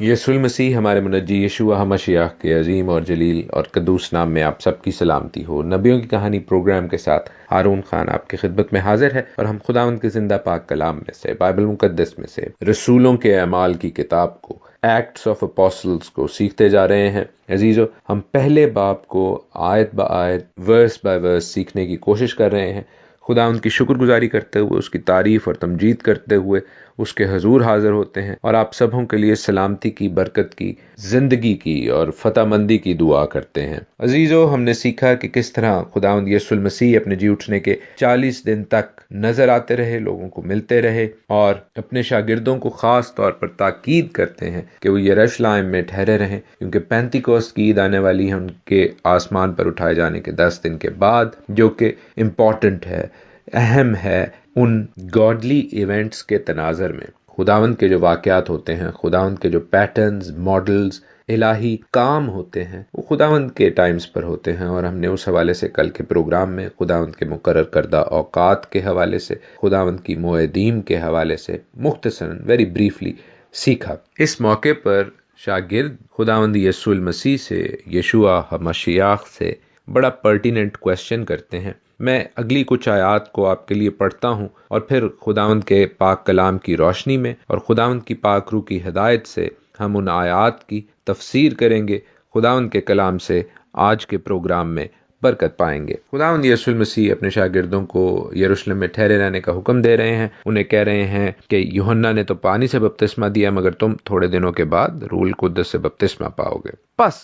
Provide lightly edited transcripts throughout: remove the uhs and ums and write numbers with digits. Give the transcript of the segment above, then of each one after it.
یسوع المسیح ہمارے منجی یشوع مشیح کے عظیم اور جلیل اور قدوس نام میں آپ سب کی سلامتی ہو۔ نبیوں کی کہانی پروگرام کے ساتھ ہارون خان آپ کی خدمت میں حاضر ہے، اور ہم خداوند کے زندہ پاک کلام میں سے، بائبل مقدس میں سے، رسولوں کے اعمال کی کتاب کو، ایکٹس آف اپوسٹلز کو سیکھتے جا رہے ہیں۔ عزیزو، ہم پہلے باب کو آیت با آیت، ورس بائی ورس سیکھنے کی کوشش کر رہے ہیں، خداوند کی شکر گزاری کرتے ہوئے، اس کی تعریف اور تمجید کرتے ہوئے اس کے حضور حاضر ہوتے ہیں، اور آپ سبوں کے لیے سلامتی کی، برکت کی، زندگی کی اور فتح مندی کی دعا کرتے ہیں۔ عزیزو، ہم نے سیکھا کہ کس طرح خداوند یسوع المسیح اپنے جی اٹھنے کے 40 دن تک نظر آتے رہے، لوگوں کو ملتے رہے، اور اپنے شاگردوں کو خاص طور پر تاکید کرتے ہیں کہ وہ یروشلم میں ٹھہرے رہیں، کیونکہ پینتیکوست کی عید آنے والی ہے ان کے آسمان پر اٹھائے جانے کے 10 دن کے بعد، جو کہ امپورٹنٹ ہے، اہم ہے ان گاڈلی ایونٹس کے تناظر میں۔ خداوند کے جو واقعات ہوتے ہیں، خداوند کے جو پیٹرنز، ماڈلز، الہی کام ہوتے ہیں، وہ خداوند کے ٹائمز پر ہوتے ہیں، اور ہم نے اس حوالے سے کل کے پروگرام میں خداوند کے مقرر کردہ اوقات کے حوالے سے، خداوند کی موعدین کے حوالے سے مختصراً ویری بریفلی سیکھا۔ اس موقع پر شاگرد خداوند یسوع المسیح سے، یشوع مشیح سے بڑا پرٹیننٹ کویسچن کرتے ہیں۔ میں اگلی کچھ آیات کو آپ کے لیے پڑھتا ہوں، اور پھر خداوند کے پاک کلام کی روشنی میں اور خداوند کی پاک روح کی ہدایت سے ہم ان آیات کی تفسیر کریں گے، خداوند کے کلام سے آج کے پروگرام میں برکت پائیں گے۔ خداوند یسوع المسیح اپنے شاگردوں کو یروشلم میں ٹھہرے رہنے کا حکم دے رہے ہیں، انہیں کہہ رہے ہیں کہ یوحنا نے تو پانی سے بپتسمہ دیا، مگر تم تھوڑے دنوں کے بعد روح القدس سے بپتسمہ پاؤ گے۔ پس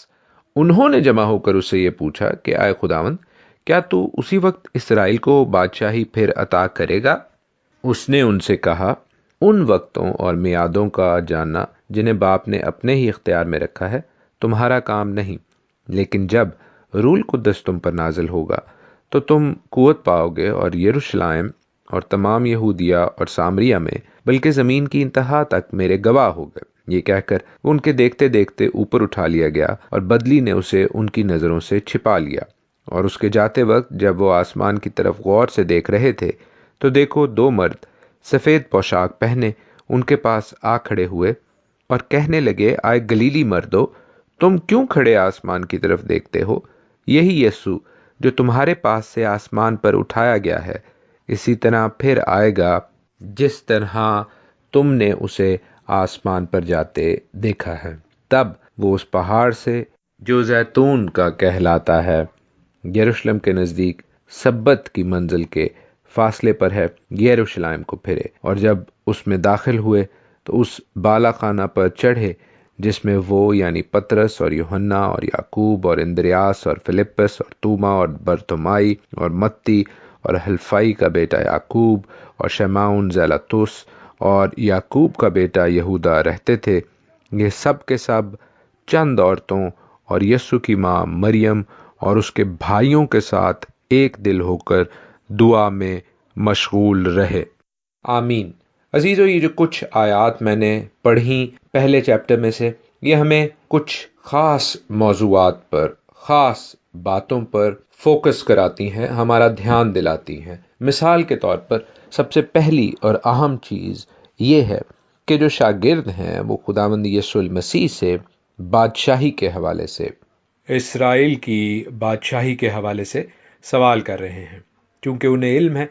انہوں نے جمع ہو کر اس سے یہ پوچھا کہ آئے خداوند، کیا تو اسی وقت اسرائیل کو بادشاہی پھر عطا کرے گا؟ اس نے ان سے کہا، ان وقتوں اور میعادوں کا جاننا جنہیں باپ نے اپنے ہی اختیار میں رکھا ہے تمہارا کام نہیں، لیکن جب روح القدس تم پر نازل ہوگا تو تم قوت پاؤ گے، اور یروشلم اور تمام یہودیہ اور سامریہ میں بلکہ زمین کی انتہا تک میرے گواہ ہو گئے۔ یہ کہہ کر وہ ان کے دیکھتے دیکھتے اوپر اٹھا لیا گیا، اور بدلی نے اسے ان کی نظروں سے چھپا لیا۔ اور اس کے جاتے وقت جب وہ آسمان کی طرف غور سے دیکھ رہے تھے تو دیکھو 2 مرد سفید پوشاک پہنے ان کے پاس آ کھڑے ہوئے، اور کہنے لگے، آئے گلیلی مردو، تم کیوں کھڑے آسمان کی طرف دیکھتے ہو؟ یہی یسوع جو تمہارے پاس سے آسمان پر اٹھایا گیا ہے، اسی طرح پھر آئے گا جس طرح تم نے اسے آسمان پر جاتے دیکھا ہے۔ تب وہ اس پہاڑ سے جو زیتون کا کہلاتا ہے، یروشلم کے نزدیک سبت کی منزل کے فاصلے پر ہے، یروشلم کو پھرے، اور جب اس میں داخل ہوئے تو اس بالا خانہ پر چڑھے جس میں وہ یعنی پطرس اور یوحنا اور یعقوب اور اندریاس اور فلپس اور توما اور برتمائی اور متی اور حلفائی کا بیٹا یعقوب اور شمعون زیلاتوس اور یعقوب کا بیٹا یہودا رہتے تھے۔ یہ سب کے سب چند عورتوں اور یسوع کی ماں مریم اور اس کے بھائیوں کے ساتھ ایک دل ہو کر دعا میں مشغول رہے۔ آمین۔ عزیزو، یہ جو کچھ آیات میں نے پڑھی پہلے چیپٹر میں سے، یہ ہمیں کچھ خاص موضوعات پر، خاص باتوں پر فوکس کراتی ہیں، ہمارا دھیان دلاتی ہیں۔ مثال کے طور پر سب سے پہلی اور اہم چیز یہ ہے کہ جو شاگرد ہیں وہ خداوند یسوع المسیح سے بادشاہی کے حوالے سے، اسرائیل کی بادشاہی کے حوالے سے سوال کر رہے ہیں، کیونکہ انہیں علم ہے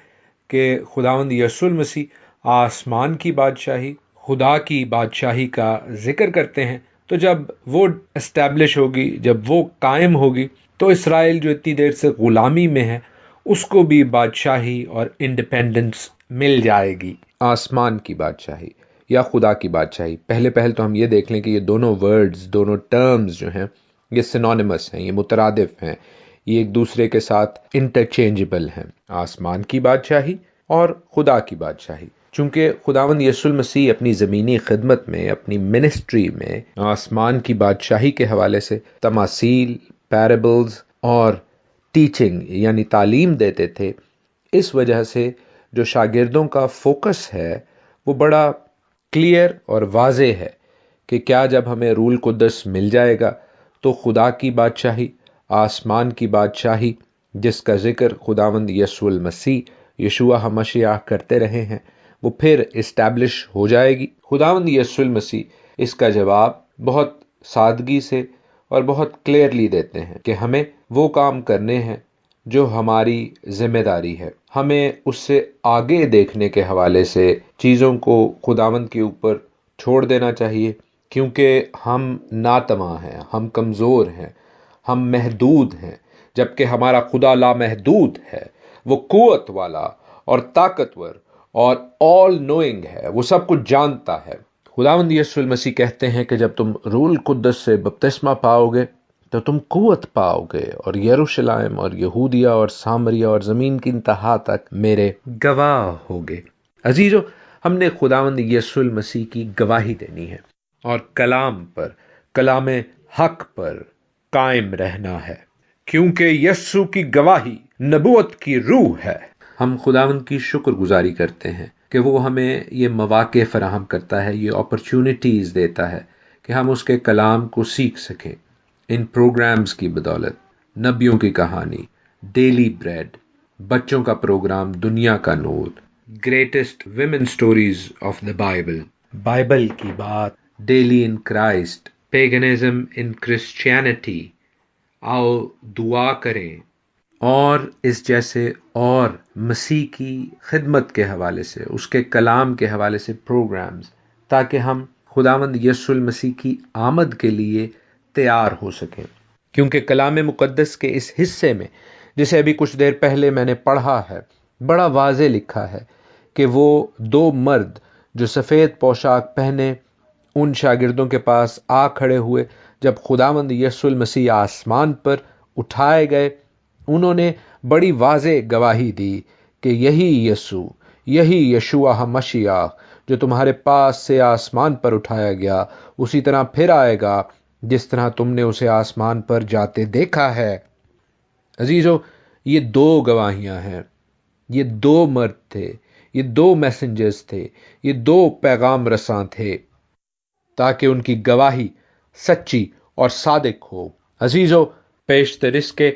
کہ خداوند یسوع المسیح آسمان کی بادشاہی، خدا کی بادشاہی کا ذکر کرتے ہیں، تو جب وہ اسٹیبلش ہوگی، جب وہ قائم ہوگی، تو اسرائیل جو اتنی دیر سے غلامی میں ہے اس کو بھی بادشاہی اور انڈیپینڈنس مل جائے گی۔ آسمان کی بادشاہی یا خدا کی بادشاہی، پہلے تو ہم یہ دیکھ لیں کہ یہ دونوں ورڈز، دونوں ٹرمز جو ہیں، یہ سینونیمس ہیں، یہ مترادف ہیں، یہ ایک دوسرے کے ساتھ انٹرچینجبل ہیں، آسمان کی بادشاہی اور خدا کی بادشاہی۔ چونکہ خداوند یسوع المسیح اپنی زمینی خدمت میں، اپنی منسٹری میں آسمان کی بادشاہی کے حوالے سے تماثیل، پیربلز اور ٹیچنگ یعنی تعلیم دیتے تھے، اس وجہ سے جو شاگردوں کا فوکس ہے وہ بڑا کلیئر اور واضح ہے کہ کیا جب ہمیں روح القدس مل جائے گا تو خدا کی بادشاہی، آسمان کی بادشاہی جس کا ذکر خداوند یسوع المسیح، یشوع مشیح کرتے رہے ہیں، وہ پھر اسٹیبلش ہو جائے گی۔ خداوند یسوع المسیح اس کا جواب بہت سادگی سے اور بہت کلیئرلی دیتے ہیں کہ ہمیں وہ کام کرنے ہیں جو ہماری ذمہ داری ہے. ہمیں اس سے آگے دیکھنے کے حوالے سے چیزوں کو خداوند کے اوپر چھوڑ دینا چاہیے، کیونکہ ہم ناتواں ہیں، ہم کمزور ہیں، ہم محدود ہیں، جبکہ ہمارا خدا لامحدود ہے. وہ قوت والا اور طاقتور اور آل نوئنگ ہے، وہ سب کچھ جانتا ہے. خداوند یسوع المسیح کہتے ہیں کہ جب تم روح القدس سے بپتسمہ پاؤ گے تو تم قوت پاؤ گے، اور یروشلم اور یہودیہ اور سامریہ اور زمین کی انتہا تک میرے گواہ ہوگے. عزیزو، ہم نے خداوند یسوع المسیح کی گواہی دینی ہے اور کلام حق پر قائم رہنا ہے، کیونکہ یسوع کی گواہی نبوت کی روح ہے. ہم خداوند کی شکر گزاری کرتے ہیں کہ وہ ہمیں یہ مواقع فراہم کرتا ہے، یہ اپرچونٹیز دیتا ہے کہ ہم اس کے کلام کو سیکھ سکیں. ان پروگرامز کی بدولت، نبیوں کی کہانی، ڈیلی بریڈ، بچوں کا پروگرام دنیا کا نور، greatest women stories of the Bible کی بات، daily in Christ, paganism in Christianity, آؤ دعا کریں، اور اس جیسے اور مسیح کی خدمت کے حوالے سے، اس کے کلام کے حوالے سے پروگرامز، تاکہ ہم خداوند یسوع المسیح کی آمد کے لیے تیار ہو سکیں. کیونکہ کلام مقدس کے اس حصے میں، جسے ابھی کچھ دیر پہلے میں نے پڑھا ہے، بڑا واضح لکھا ہے کہ وہ دو مرد جو سفید پوشاک پہنے ان شاگردوں کے پاس آ کھڑے ہوئے جب خداوند یسوع المسیح آسمان پر اٹھائے گئے، انہوں نے بڑی واضح گواہی دی کہ یہی یشوع مسیح جو تمہارے پاس سے آسمان پر اٹھایا گیا، اسی طرح پھر آئے گا جس طرح تم نے اسے آسمان پر جاتے دیکھا ہے. عزیزو، یہ دو گواہیاں ہیں، یہ دو مرد تھے، یہ دو میسنجرز تھے، یہ دو پیغام رساں تھے، تاکہ ان کی گواہی سچی اور صادق ہو. عزیزو، پیشتر اس کے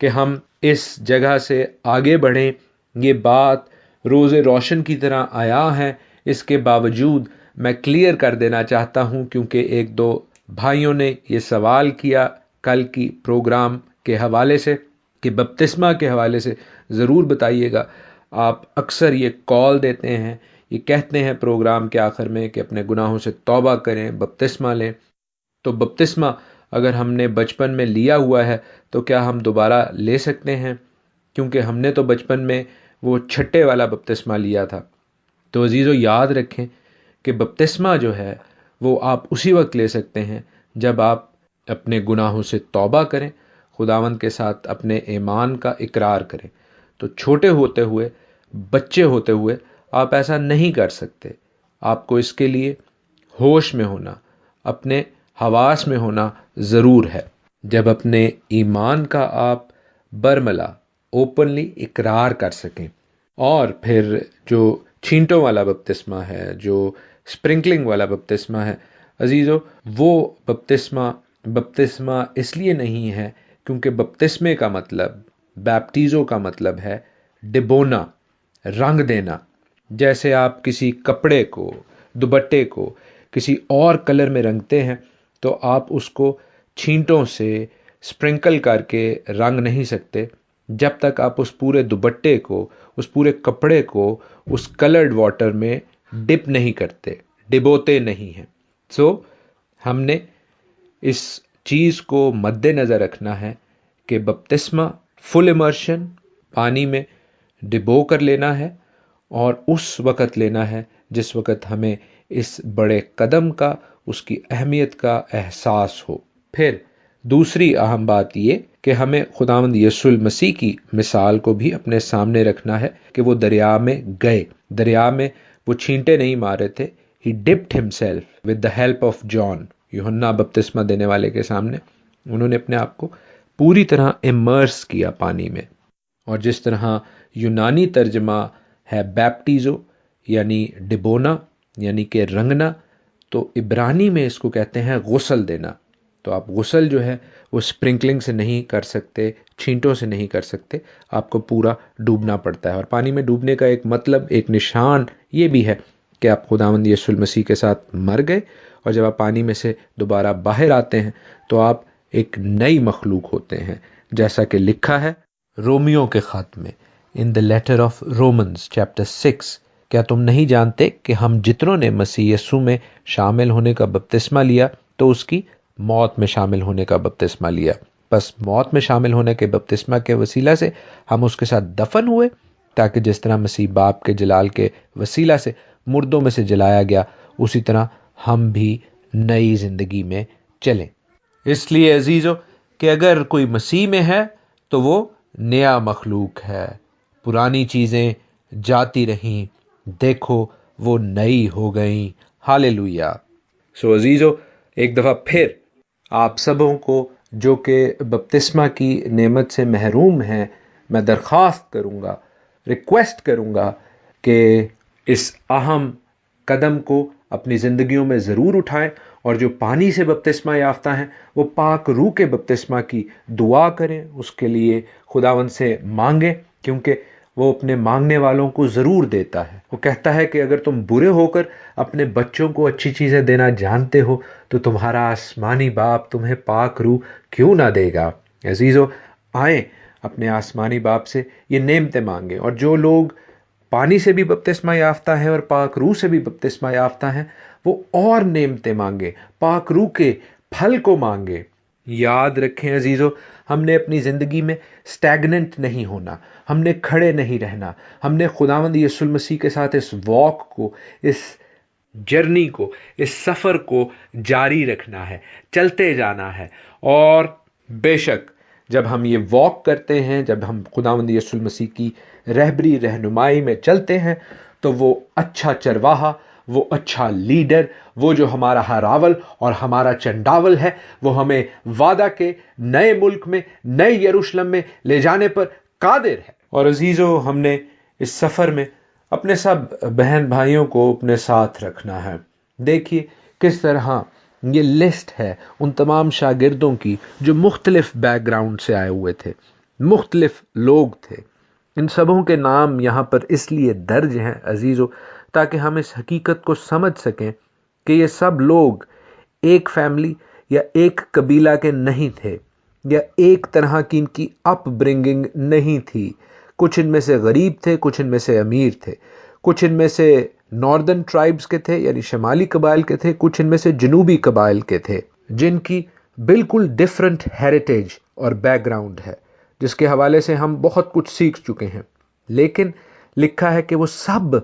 کہ ہم اس جگہ سے آگے بڑھیں، یہ بات روز روشن کی طرح آیا ہے. اس کے باوجود میں کلیئر کر دینا چاہتا ہوں، کیونکہ ایک دو بھائیوں نے یہ سوال کیا کل کی پروگرام کے حوالے سے کہ بپتسمہ کے حوالے سے ضرور بتائیے گا. آپ اکثر یہ کال دیتے ہیں، یہ کہتے ہیں پروگرام کے آخر میں کہ اپنے گناہوں سے توبہ کریں، بپتسمہ لیں. تو بپتسمہ اگر ہم نے بچپن میں لیا ہوا ہے تو کیا ہم دوبارہ لے سکتے ہیں؟ کیونکہ ہم نے تو بچپن میں وہ چھٹے والا بپتسمہ لیا تھا. تو عزیزو، یاد رکھیں کہ بپتسمہ جو ہے وہ آپ اسی وقت لے سکتے ہیں جب آپ اپنے گناہوں سے توبہ کریں، خداوند کے ساتھ اپنے ایمان کا اقرار کریں. تو چھوٹے ہوتے ہوئے، بچے ہوتے ہوئے آپ ایسا نہیں کر سکتے. آپ کو اس کے لیے ہوش میں ہونا، اپنے حواس میں ہونا ضرور ہے. جب اپنے ایمان کا آپ برملا اوپنلی اقرار کر سکیں، اور پھر جو چھینٹوں والا بپتسمہ ہے، جو سپرنکلنگ والا بپتسمہ ہے، عزیزو، وہ بپتسمہ اس لیے نہیں ہے کیونکہ بپتسمے کا مطلب، بیپٹیزو کا مطلب ہے ڈبونا، رنگ دینا. جیسے آپ کسی کپڑے کو، دوپٹے کو کسی اور کلر میں رنگتے ہیں تو آپ اس کو چھینٹوں سے سپرنکل کر کے رنگ نہیں سکتے جب تک آپ اس پورے دوپٹے کو، اس پورے کپڑے کو اس کلرڈ واٹر میں ڈپ نہیں کرتے، ڈبوتے نہیں ہیں. سو ہم نے اس چیز کو مد نظر رکھنا ہے کہ بپتسمہ فل امرشن، پانی میں ڈبو کر لینا ہے، اور اس وقت لینا ہے جس وقت ہمیں اس بڑے قدم کا، اس کی اہمیت کا احساس ہو. پھر دوسری اہم بات یہ کہ ہمیں خداوند یسوع المسیح کی مثال کو بھی اپنے سامنے رکھنا ہے کہ وہ دریا میں گئے، دریا میں وہ چھینٹے نہیں مارے تھے. He dipped himself with the help of John. یوحنا بپتسمہ دینے والے کے سامنے انہوں نے اپنے آپ کو پوری طرح امرس کیا پانی میں. اور جس طرح یونانی ترجمہ ہے بیپٹیزو یعنی ڈبونا، یعنی کہ رنگنا، تو عبرانی میں اس کو کہتے ہیں غسل دینا. تو آپ غسل جو ہے وہ سپرنکلنگ سے نہیں کر سکتے، چھینٹوں سے نہیں کر سکتے، آپ کو پورا ڈوبنا پڑتا ہے. اور پانی میں ڈوبنے کا ایک مطلب، ایک نشان یہ بھی ہے کہ آپ خداوند یسوع المسیح کے ساتھ مر گئے اور جب آپ پانی میں سے دوبارہ باہر آتے ہیں تو آپ ایک نئی مخلوق ہوتے ہیں، جیسا کہ لکھا ہے رومیوں کے خط میں ان دا لیٹر آف رومنز چیپٹر 6، کیا تم نہیں جانتے کہ ہم جتنوں نے مسیح یسوع میں شامل ہونے کا بپتسمہ لیا تو اس کی موت میں شامل ہونے کا بپتسمہ لیا، بس موت میں شامل ہونے کے بپتسمہ کے وسیلہ سے ہم اس کے ساتھ دفن ہوئے، تاکہ جس طرح مسیح باپ کے جلال کے وسیلہ سے مردوں میں سے جلایا گیا اسی طرح ہم بھی نئی زندگی میں چلیں۔ اس لیے عزیزو کہ اگر کوئی مسیح میں ہے تو وہ نیا مخلوق ہے، پرانی چیزیں جاتی رہیں، دیکھو وہ نئی ہو گئیں۔ ہالیلویا۔ سو عزیزو ایک دفعہ پھر آپ سبوں کو جو کہ بپتسمہ کی نعمت سے محروم ہیں، میں درخواست کروں گا، ریکویسٹ کروں گا کہ اس اہم قدم کو اپنی زندگیوں میں ضرور اٹھائیں، اور جو پانی سے بپتسمہ یافتہ ہیں وہ پاک روح کے بپتسمہ کی دعا کریں، اس کے لیے خداوند سے مانگیں، کیونکہ وہ اپنے مانگنے والوں کو ضرور دیتا ہے۔ وہ کہتا ہے کہ اگر تم برے ہو کر اپنے بچوں کو اچھی چیزیں دینا جانتے ہو تو تمہارا آسمانی باپ تمہیں پاک روح کیوں نہ دے گا۔ عزیزو آئیں اپنے آسمانی باپ سے یہ نعمتیں مانگیں، اور جو لوگ پانی سے بھی بپتسمہ یافتہ ہیں اور پاک روح سے بھی بپتسمہ یافتہ ہیں وہ اور نعمتیں مانگے، پاک روح کے پھل کو مانگے۔ یاد رکھیں عزیزو، ہم نے اپنی زندگی میں سٹیگننٹ نہیں ہونا، ہم نے کھڑے نہیں رہنا، ہم نے خداوند یسوع المسیح کے ساتھ اس واک کو، اس جرنی کو، اس سفر کو جاری رکھنا ہے، چلتے جانا ہے۔ اور بے شک جب ہم یہ واک کرتے ہیں، جب ہم خداوند یسوع المسیح کی رہبری رہنمائی میں چلتے ہیں تو وہ اچھا چرواہا، وہ اچھا لیڈر، وہ جو ہمارا ہراول اور ہمارا چنڈاول ہے، وہ ہمیں وعدہ کے نئے ملک میں، نئے یروشلم میں لے جانے پر قادر ہے۔ اور عزیزو ہم نے اس سفر میں اپنے سب بہن بھائیوں کو اپنے ساتھ رکھنا ہے۔ دیکھیے کس طرح یہ لسٹ ہے ان تمام شاگردوں کی جو مختلف بیک گراؤنڈ سے آئے ہوئے تھے، مختلف لوگ تھے۔ ان سبوں کے نام یہاں پر اس لیے درج ہیں عزیزو تاکہ ہم اس حقیقت کو سمجھ سکیں کہ یہ سب لوگ ایک فیملی یا ایک قبیلہ کے نہیں تھے، یا ایک طرح کی ان کی اپ برنگنگ نہیں تھی۔ کچھ ان میں سے غریب تھے، کچھ ان میں سے امیر تھے، کچھ ان میں سے ناردرن ٹرائبز کے تھے یعنی شمالی قبائل کے تھے، کچھ ان میں سے جنوبی قبائل کے تھے، جن کی بالکل ڈیفرنٹ ہیریٹیج اور بیک گراؤنڈ ہے، جس کے حوالے سے ہم بہت کچھ سیکھ چکے ہیں۔ لیکن لکھا ہے کہ وہ سب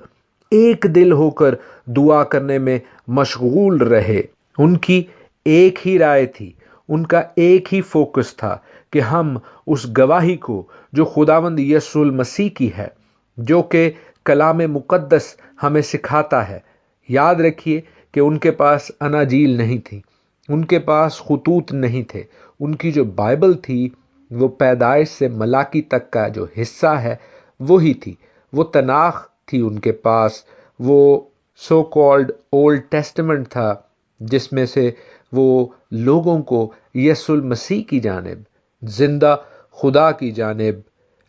ایک دل ہو کر دعا کرنے میں مشغول رہے۔ ان کی ایک ہی رائے تھی، ان کا ایک ہی فوکس تھا کہ ہم اس گواہی کو جو خداوند یسوع المسیح کی ہے، جو کہ کلام مقدس ہمیں سکھاتا ہے۔ یاد رکھیے کہ ان کے پاس اناجیل نہیں تھی، ان کے پاس خطوط نہیں تھے، ان کی جو بائبل تھی وہ پیدائش سے ملاکی تک کا جو حصہ ہے وہی تھی، وہ تناخ تھی ان کے پاس، وہ سو کالڈ اولڈ ٹیسٹمنٹ تھا جس میں سے وہ لوگوں کو یسوع المسیح کی جانب، زندہ خدا کی جانب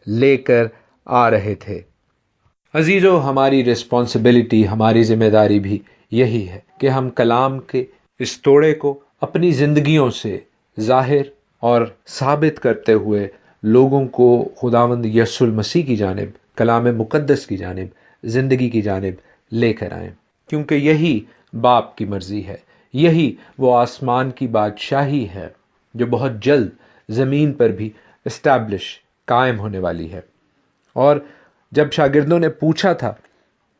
لے کر آ رہے تھے۔ عزیزو ہماری رسپانسبلٹی، ہماری ذمہ داری بھی یہی ہے کہ ہم کلام کے اس توڑے کو اپنی زندگیوں سے ظاہر اور ثابت کرتے ہوئے لوگوں کو خداوند یسوع المسیح کی جانب، کلام مقدس کی جانب، زندگی کی جانب لے کر آئیں، کیونکہ یہی باپ کی مرضی ہے، یہی وہ آسمان کی بادشاہی ہے جو بہت جلد زمین پر بھی اسٹیبلش، قائم ہونے والی ہے۔ اور جب شاگردوں نے پوچھا تھا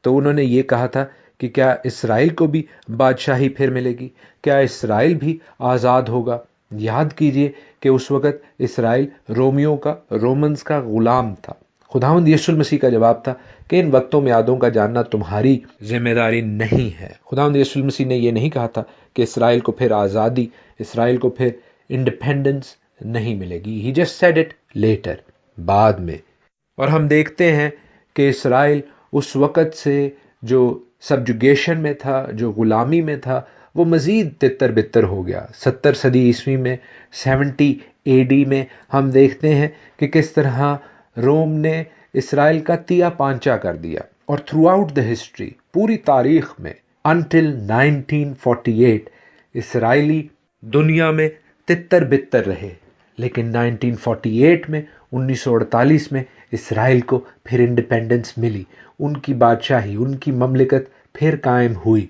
تو انہوں نے یہ کہا تھا کہ کیا اسرائیل کو بھی بادشاہی پھر ملے گی؟ کیا اسرائیل بھی آزاد ہوگا؟ یاد کیجئے کہ اس وقت اسرائیل رومنز کا غلام تھا۔ خداوند یسوع المسیح کا جواب تھا کہ ان وقتوں میعادوں کا جاننا تمہاری ذمہ داری نہیں ہے۔ خداوند یسوع المسیح نے یہ نہیں کہا تھا کہ اسرائیل کو پھر آزادی، اسرائیل کو پھر انڈیپینڈنس نہیں ملے گی۔ He just said it later، بعد میں۔ اور ہم دیکھتے ہیں کہ اسرائیل اس وقت سے جو سبجوگیشن میں تھا، جو غلامی میں تھا، وہ مزید تتر بتر ہو گیا۔ 70 صدی عیسوی میں، 70 AD میں ہم دیکھتے ہیں کہ کس طرح روم نے اسرائیل کا تیا پانچا کر دیا، اور تھرو آؤٹ دا ہسٹری پوری تاریخ میں انٹل 1948 اسرائیلی دنیا میں تتر بتر رہے، لیکن 1948 میں 1948 میں اسرائیل کو پھر انڈیپینڈنس ملی، ان کی بادشاہی، ان کی مملکت پھر قائم ہوئی،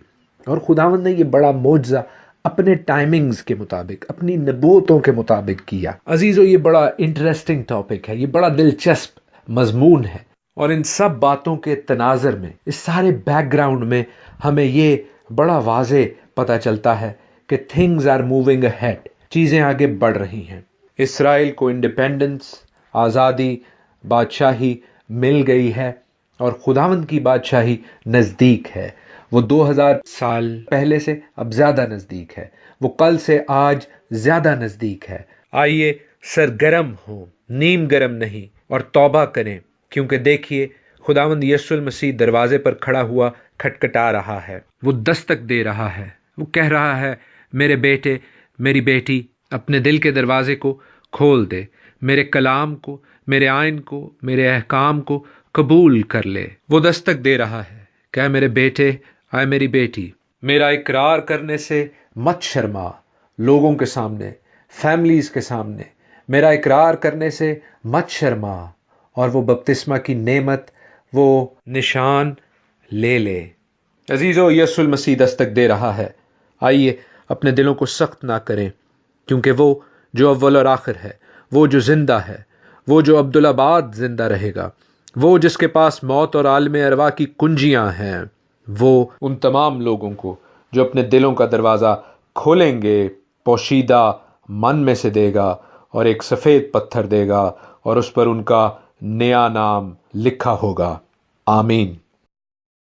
اور خداوند نے یہ بڑا معجزہ اپنے ٹائمنگز کے مطابق، اپنی نبوتوں کے مطابق کیا۔ عزیزو، یہ بڑا انٹرسٹنگ ٹاپک ہے، یہ بڑا دلچسپ مضمون ہے، اور ان سب باتوں کے تناظر میں، اس سارے بیک گراؤنڈ میں ہمیں یہ بڑا واضح پتہ چلتا ہے کہ تھنگز آر موونگ اہیڈ، چیزیں آگے بڑھ رہی ہیں۔ اسرائیل کو انڈیپینڈنس، آزادی، بادشاہی مل گئی ہے، اور خداوند کی بادشاہی نزدیک ہے۔ وہ 2000 سال پہلے سے اب زیادہ نزدیک ہے، وہ کل سے آج زیادہ نزدیک ہے۔ آئیے سرگرم ہوں، نیم گرم نہیں، اور توبہ کریں، کیونکہ دیکھیے خداوند یسوع المسیح دروازے پر کھڑا ہوا کھٹکھٹا رہا ہے، وہ دستک دے رہا ہے، وہ کہہ رہا ہے، میرے بیٹے، میری بیٹی، اپنے دل کے دروازے کو کھول دے، میرے کلام کو، میرے آئین کو، میرے احکام کو قبول کر لے۔ وہ دستک دے رہا ہے کہ اے میرے بیٹے، اے میری بیٹی، میرا اقرار کرنے سے مت شرما، لوگوں کے سامنے، فیملیز کے سامنے میرا اقرار کرنے سے مت شرما، اور وہ بپتسمہ کی نعمت، وہ نشان لے لے۔ عزیزو، یسوع المسیح دستک دے رہا ہے، آئیے اپنے دلوں کو سخت نہ کریں، کیونکہ وہ جو اول اور آخر ہے، وہ جو زندہ ہے، وہ جو عبدالآباد زندہ رہے گا، وہ جس کے پاس موت اور عالم ارواح کی کنجیاں ہیں، وہ ان تمام لوگوں کو جو اپنے دلوں کا دروازہ کھولیں گے، پوشیدہ من میں سے دے گا، اور ایک سفید پتھر دے گا، اور اس پر ان کا نیا نام لکھا ہوگا۔ آمین۔